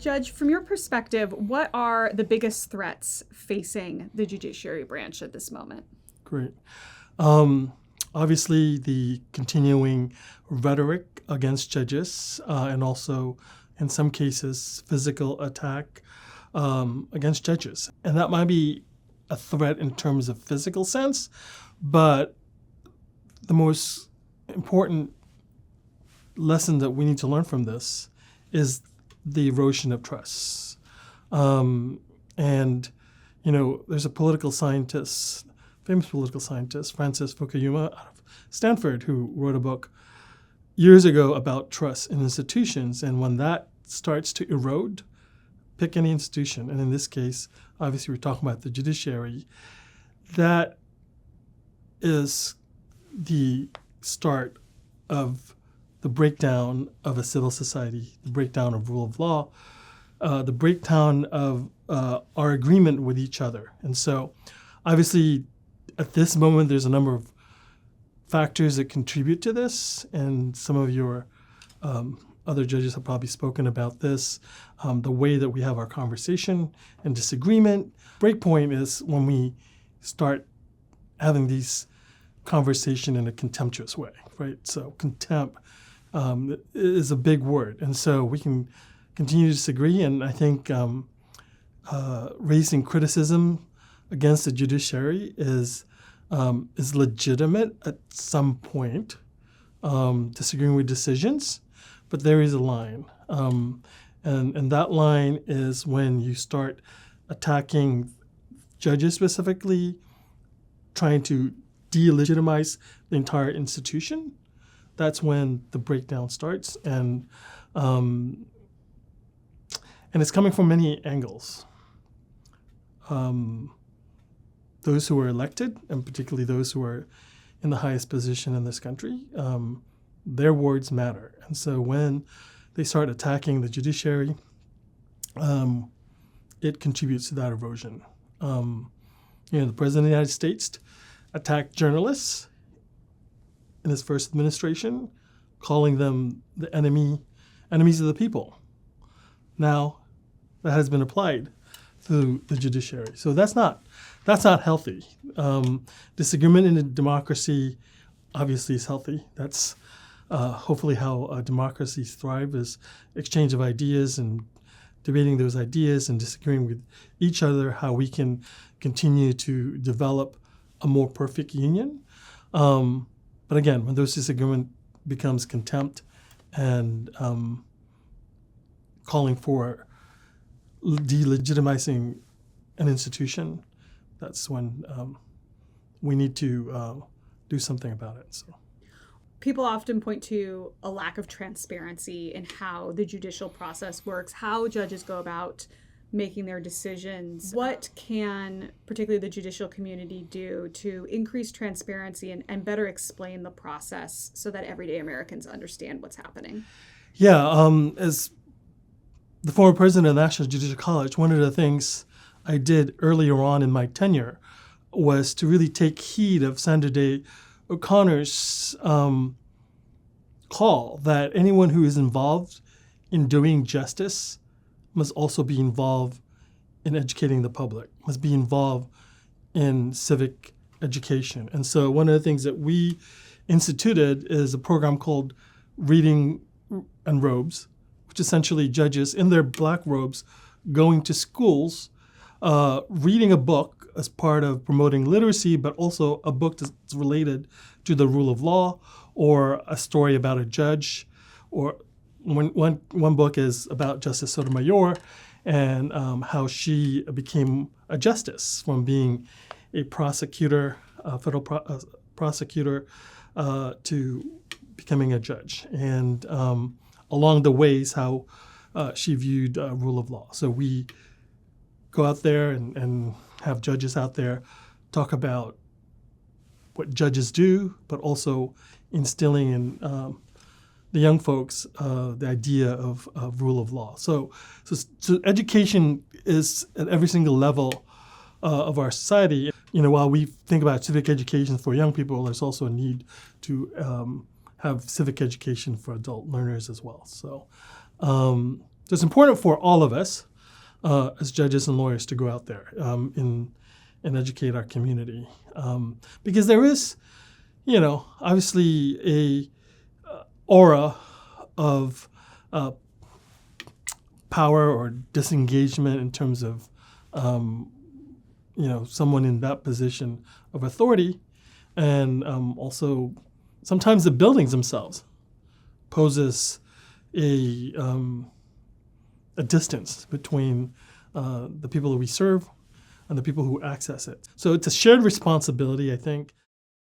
Judge, from your perspective, what are the biggest threats facing the judiciary branch at this moment? Great. Obviously, the continuing rhetoric against judges and also, in some cases, physical attack against judges. And that might be a threat in terms of physical sense, but the most important lesson that we need to learn from this is the erosion of trust. There's a political scientist, famous political scientist, Francis Fukuyama out of Stanford, who wrote a book years ago about trust in institutions. And when that starts to erode, pick any institution, and in this case, obviously we're talking about the judiciary, that is the start of the breakdown of a civil society, the breakdown of rule of law, the breakdown of our agreement with each other. And so obviously at this moment, there's a number of factors that contribute to this, and some of your other judges have probably spoken about this, the way that we have our conversation and disagreement. Breakpoint is when we start having these conversation in a contemptuous way, right? So contempt is a big word. And so we can continue to disagree, and I think raising criticism against the judiciary is legitimate at some point, disagreeing with decisions, but there is a line. And that line is when you start attacking judges specifically, trying to delegitimize the entire institution. That's when the breakdown starts, and it's coming from many angles. Those who are elected, and particularly those who are in the highest position in this country, their words matter. And so when they start attacking the judiciary, it contributes to that erosion. The President of the United States attacked journalists in his first administration, calling them the enemies of the people. Now, that has been applied through the judiciary. So that's not healthy. Disagreement in a democracy obviously is healthy. That's hopefully how democracies thrive, is exchange of ideas and debating those ideas and disagreeing with each other, how we can continue to develop a more perfect union. But again, when those disagreement becomes contempt and calling for delegitimizing an institution, that's when we need to do something about it. So, people often point to a lack of transparency in how the judicial process works, how judges go about making their decisions. What can particularly the judicial community do to increase transparency and better explain the process so that everyday Americans understand what's happening? Yeah, as the former president of the National Judicial College, one of the things I did earlier on in my tenure was to really take heed of Sandra Day O'Connor's call that anyone who is involved in doing justice must also be involved in educating the public, must be involved in civic education. And so one of the things that we instituted is a program called Reading and Robes, which essentially judges in their black robes going to schools, reading a book as part of promoting literacy, but also a book that's related to the rule of law or a story about a judge. Or one book is about Justice Sotomayor and how she became a justice from being a prosecutor, a federal prosecutor, to becoming a judge. And along the ways how she viewed rule of law. So we go out there and have judges out there talk about what judges do, but also instilling in the young folks the idea of rule of law. So education is at every single level of our society. While we think about civic education for young people, there's also a need to have civic education for adult learners as well. So So it's important for all of us as judges and lawyers to go out there and educate our community. Because there is, obviously a aura of power or disengagement in terms of, someone in that position of authority. And also sometimes the buildings themselves poses a distance between the people that we serve and the people who access it. So it's a shared responsibility, I think,